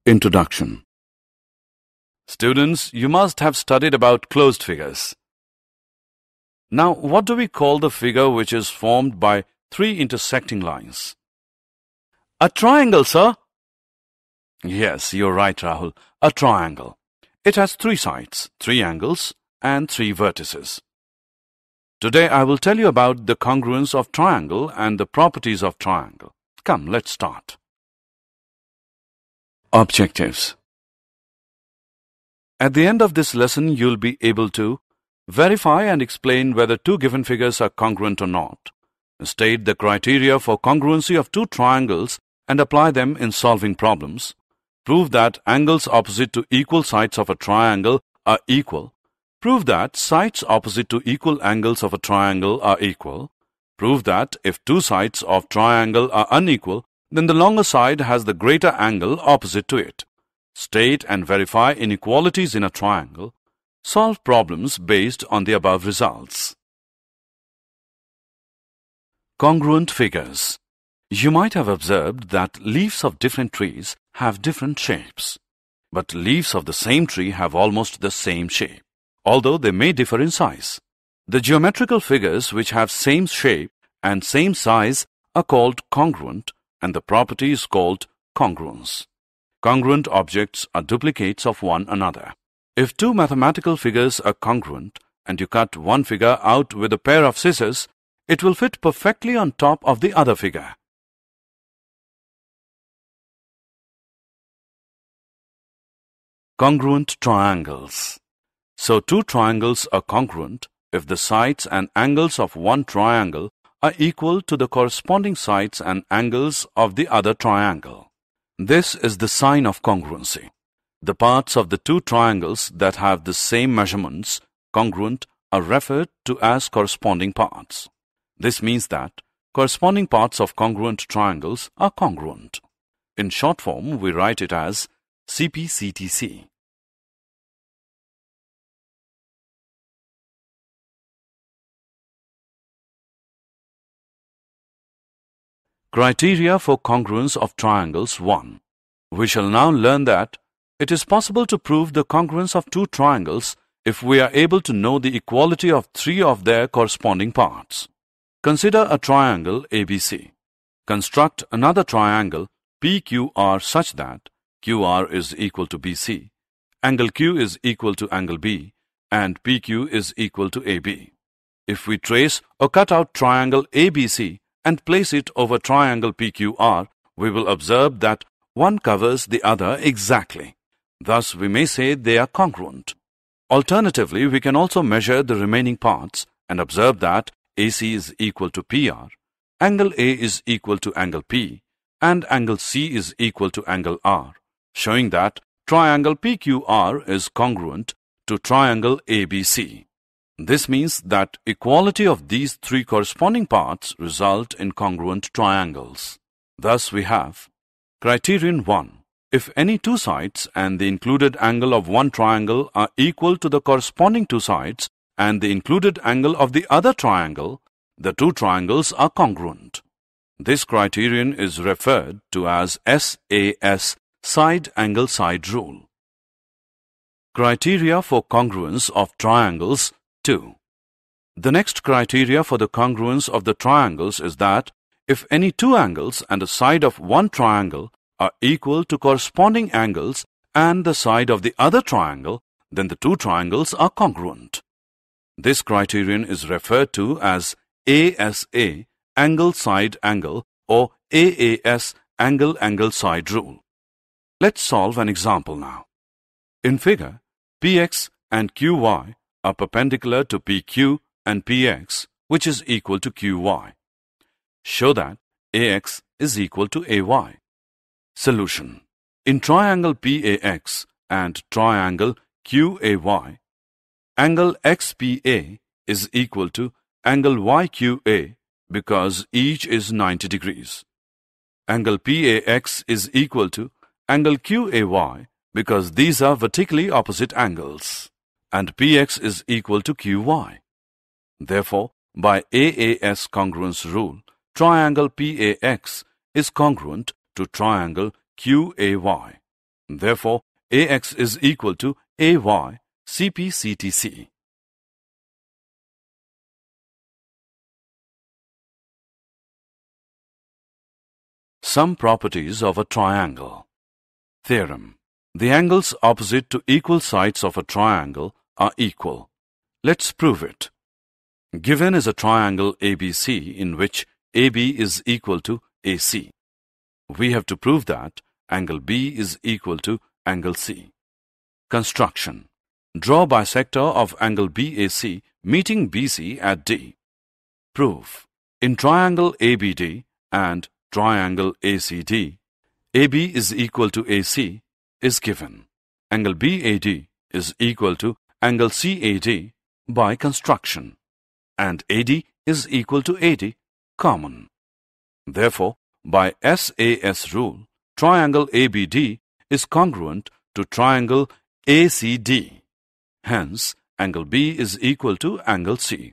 Introduction. Students, you must have studied about closed figures. Now, what do we call the figure which is formed by three intersecting lines? A triangle, sir. Yes, you're right, Rahul. A triangle. It has three sides, three angles, and three vertices. Today, I will tell you about the congruence of triangle and the properties of triangle. Come, let's start. Objectives. At the end of this lesson, you'll be able to verify and explain whether two given figures are congruent or not, state the criteria for congruency of two triangles and apply them in solving problems, prove that angles opposite to equal sides of a triangle are equal, prove that sides opposite to equal angles of a triangle are equal, prove that if two sides of triangle are unequal, then the longer side has the greater angle opposite to it. State and verify inequalities in a triangle. Solve problems based on the above results. Congruent figures. You might have observed that leaves of different trees have different shapes, but leaves of the same tree have almost the same shape, although they may differ in size. The geometrical figures which have same shape and same size are called congruent, and the property is called congruence. Congruent objects are duplicates of one another. If two mathematical figures are congruent and you cut one figure out with a pair of scissors, it will fit perfectly on top of the other figure. Congruent triangles. So two triangles are congruent if the sides and angles of one triangle are equal to the corresponding sides and angles of the other triangle. This is the sign of congruency. The parts of the two triangles that have the same measurements, congruent, are referred to as corresponding parts. This means that corresponding parts of congruent triangles are congruent. In short form, we write it as CPCTC. Criteria for congruence of triangles 1. We shall now learn that it is possible to prove the congruence of two triangles if we are able to know the equality of three of their corresponding parts. Consider a triangle ABC. Construct another triangle PQR such that QR is equal to BC, angle Q is equal to angle B, and PQ is equal to AB. If we trace or cut out triangle ABC and place it over triangle PQR, we will observe that one covers the other exactly. Thus, we may say they are congruent. Alternatively, we can also measure the remaining parts and observe that AC is equal to PR, angle A is equal to angle P, and angle C is equal to angle R, showing that triangle PQR is congruent to triangle ABC. This means that equality of these three corresponding parts result in congruent triangles. Thus we have Criterion 1. If any two sides and the included angle of one triangle are equal to the corresponding two sides and the included angle of the other triangle, the two triangles are congruent. This criterion is referred to as SAS, side angle side rule. Criteria for congruence of triangles 2. The next criteria for the congruence of the triangles is that if any two angles and the side of one triangle are equal to corresponding angles and the side of the other triangle, then the two triangles are congruent. This criterion is referred to as ASA, angle side angle, or AAS, angle angle side rule. Let's solve an example now. In figure, PX and QY are perpendicular to PQ and PX, which is equal to QY. Show that AX is equal to AY. Solution. In triangle PAX and triangle QAY, angle XPA is equal to angle YQA because each is 90 degrees. Angle PAX is equal to angle QAY because these are vertically opposite angles, and PX is equal to QY. Therefore, by AAS congruence rule, triangle PAX is congruent to triangle QAY. Therefore, AX is equal to AY CPCTC. Some properties of a triangle. Theorem. The angles opposite to equal sides of a triangle are equal. Let's prove it. Given is a triangle ABC in which AB is equal to AC. We have to prove that angle B is equal to angle C. Construction. Draw bisector of angle BAC meeting BC at D. Proof. In triangle ABD and triangle ACD, AB is equal to AC is given. Angle BAD is equal to angle CAD by construction, and AD is equal to AD common. Therefore, by SAS rule, triangle ABD is congruent to triangle ACD. Hence, angle B is equal to angle C.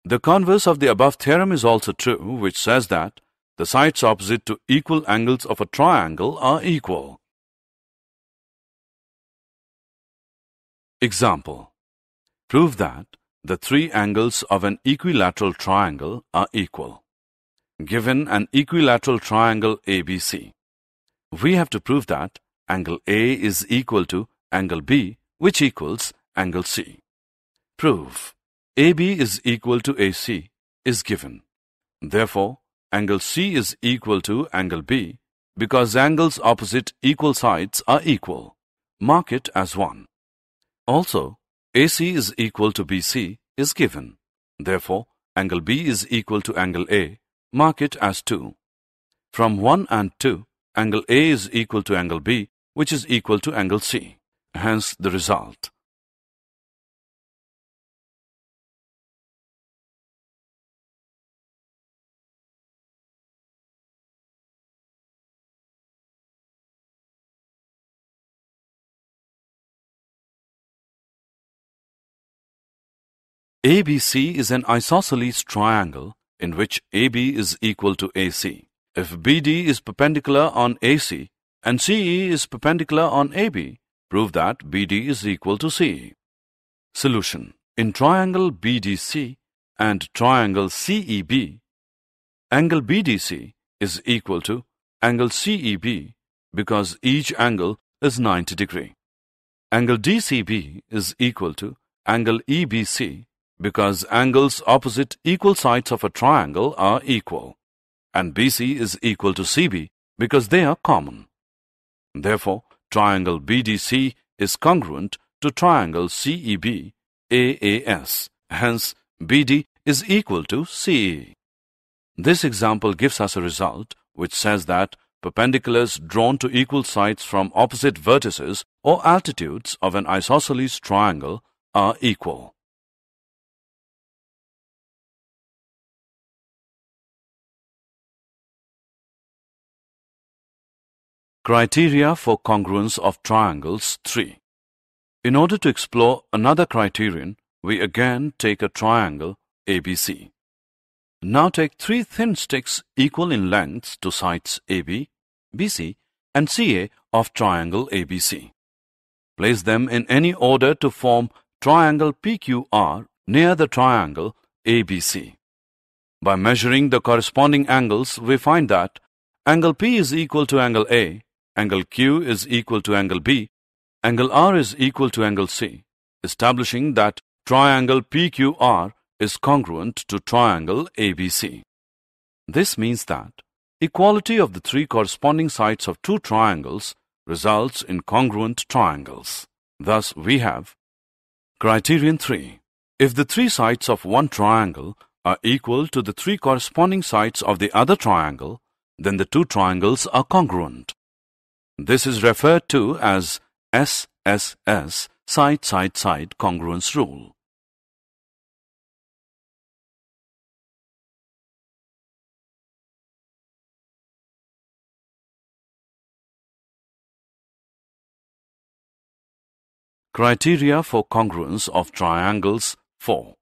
The converse of the above theorem is also true, which says that the sides opposite to equal angles of a triangle are equal. Example. Prove that the three angles of an equilateral triangle are equal. Given an equilateral triangle ABC, we have to prove that angle A is equal to angle B, which equals angle C. Prove. AB is equal to AC is given. Therefore, angle C is equal to angle B because angles opposite equal sides are equal. Mark it as 1. Also, AC is equal to BC is given. Therefore, angle B is equal to angle A. Mark it as 2. From 1 and 2, angle A is equal to angle B, which is equal to angle C. Hence the result. ABC is an isosceles triangle in which AB is equal to AC. If BD is perpendicular on AC and CE is perpendicular on AB, prove that BD is equal to CE. Solution. In triangle BDC and triangle CEB, angle BDC is equal to angle CEB because each angle is 90 degrees. Angle DCB is equal to angle EBC because angles opposite equal sides of a triangle are equal, and BC is equal to CB because they are common. Therefore, triangle BDC is congruent to triangle CEB AAS. Hence, BD is equal to CE. This example gives us a result which says that perpendiculars drawn to equal sides from opposite vertices or altitudes of an isosceles triangle are equal. Criteria for congruence of triangles 3. In order to explore another criterion, we again take a triangle ABC. Now take 3 thin sticks equal in lengths to sides AB, BC and CA of triangle ABC. Place them in any order to form triangle PQR near the triangle ABC. By measuring the corresponding angles, we find that angle P is equal to angle A, angle Q is equal to angle B, angle R is equal to angle C, establishing that triangle PQR is congruent to triangle ABC. This means that equality of the 3 corresponding sides of 2 triangles results in congruent triangles. Thus, we have Criterion 3. If the 3 sides of one triangle are equal to the 3 corresponding sides of the other triangle, then the 2 triangles are congruent. This is referred to as SSS, side-side-side congruence rule. Criteria for congruence of triangles 4.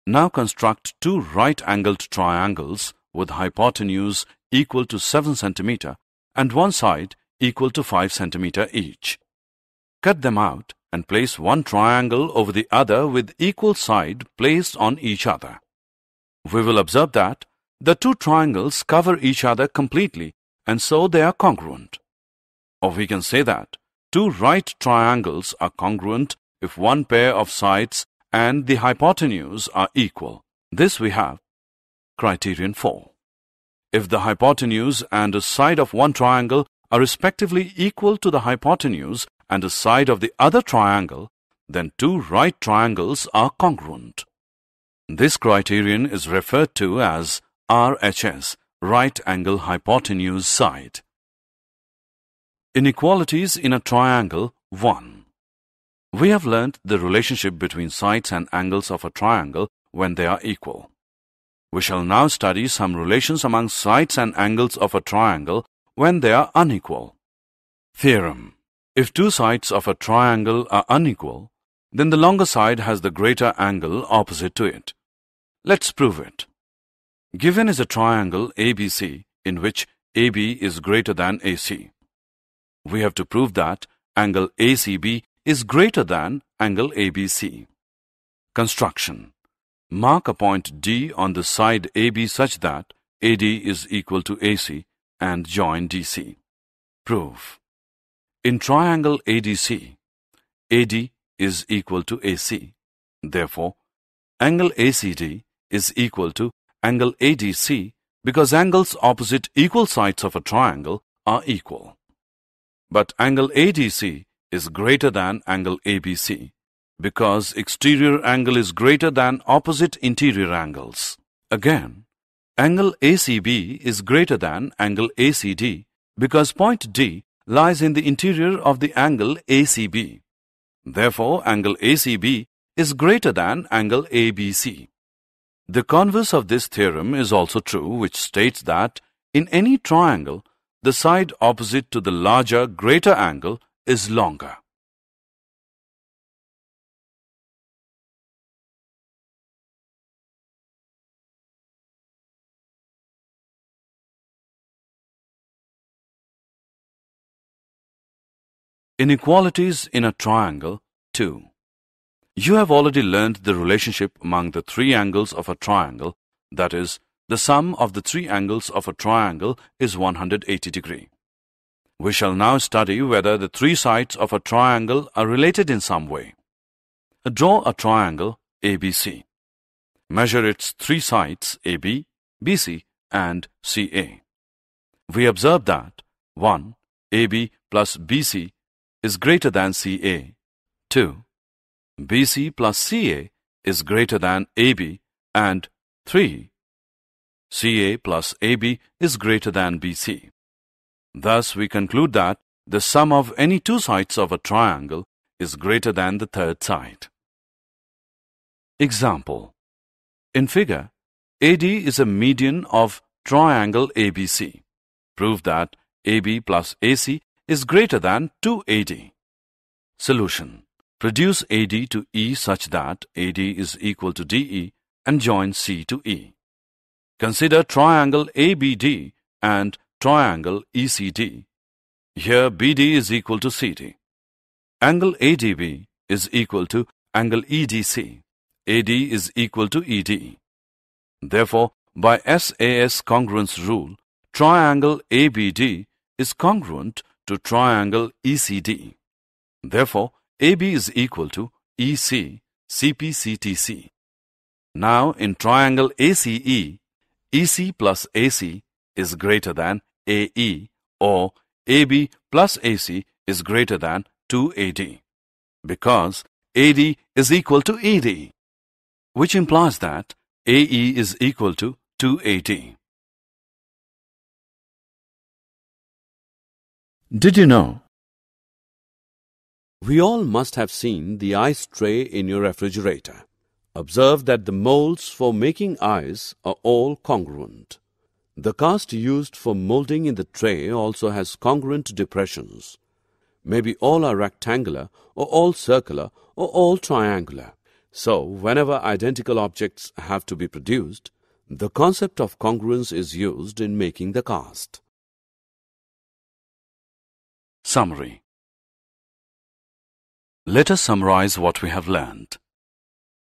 Now construct 2 right-angled triangles with hypotenuse equal to 7 cm and one side equal to 5 cm each. Cut them out and place one triangle over the other with equal side placed on each other. We will observe that the two triangles cover each other completely and so they are congruent. Or we can say that two right triangles are congruent if one pair of sides and the hypotenuse are equal. This we have criterion 4. If the hypotenuse and the side of one triangle are respectively equal to the hypotenuse and the side of the other triangle, then two right triangles are congruent. This criterion is referred to as RHS, right angle hypotenuse side. Inequalities in a triangle 1. We have learnt the relationship between sides and angles of a triangle when they are equal. We shall now study some relations among sides and angles of a triangle when they are unequal. Theorem: if two sides of a triangle are unequal, then the longer side has the greater angle opposite to it. Let's prove it. Given is a triangle ABC in which AB is greater than AC. We have to prove that angle ACB is greater than angle ABC. Construction: mark a point D on the side AB such that AD is equal to AC and join DC. Prove: in triangle ADC, AD is equal to AC. Therefore, angle ACD is equal to angle ADC because angles opposite equal sides of a triangle are equal. But angle ADC is greater than angle ABC because exterior angle is greater than opposite interior angles. Again, angle ACB is greater than angle ACD because point D lies in the interior of the angle ACB. Therefore, angle ACB is greater than angle ABC. The converse of this theorem is also true, which states that in any triangle, the side opposite to the larger, greater angle is longer. Inequalities in a triangle 2. You have already learned the relationship among the three angles of a triangle, that is, the sum of the three angles of a triangle is 180 degrees. We shall now study whether the three sides of a triangle are related in some way. Draw a triangle ABC. Measure its three sides AB, BC and CA. We observe that 1. AB plus BC is greater than CA. 2. BC plus CA is greater than AB, and 3. CA plus AB is greater than BC. Thus, we conclude that the sum of any two sides of a triangle is greater than the third side. Example: in figure, AD is a median of triangle ABC. Prove that AB plus AC is greater than 2AD. Solution: reduce AD to E such that AD is equal to DE and join C to E. Consider triangle ABD and triangle ECD. Here BD is equal to CD. Angle ADB is equal to angle EDC. AD is equal to ED. Therefore, by SAS congruence rule, triangle ABD is congruent to triangle ECD. Therefore, AB is equal to EC, CPCTC. Now, in triangle ACE, EC plus AC is greater than AE, or AB plus AC is greater than 2AD, because AD is equal to ED, which implies that AE is equal to 2AD. Did you know? We all must have seen the ice tray in your refrigerator. Observe that the molds for making ice are all congruent. The cast used for molding in the tray also has congruent depressions. Maybe all are rectangular, or all circular, or all triangular. So, whenever identical objects have to be produced, the concept of congruence is used in making the cast. Summary. Let us summarize what we have learned.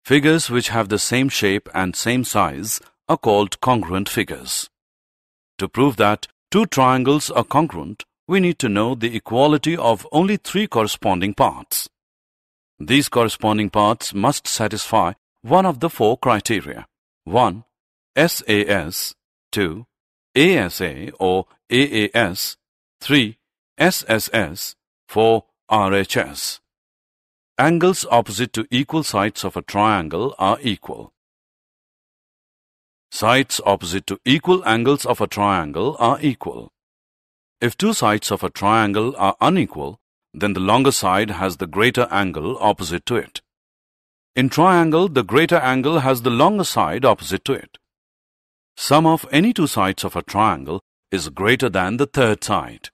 Figures which have the same shape and same size are called congruent figures. To prove that two triangles are congruent, we need to know the equality of only three corresponding parts. These corresponding parts must satisfy one of the four criteria. 1. SAS. 2. ASA or AAS. 3. SSS. 4. RHS. Angles opposite to equal sides of a triangle are equal. Sides opposite to equal angles of a triangle are equal. If two sides of a triangle are unequal, then the longer side has the greater angle opposite to it. In triangle, the greater angle has the longer side opposite to it. Sum of any two sides of a triangle is greater than the third side.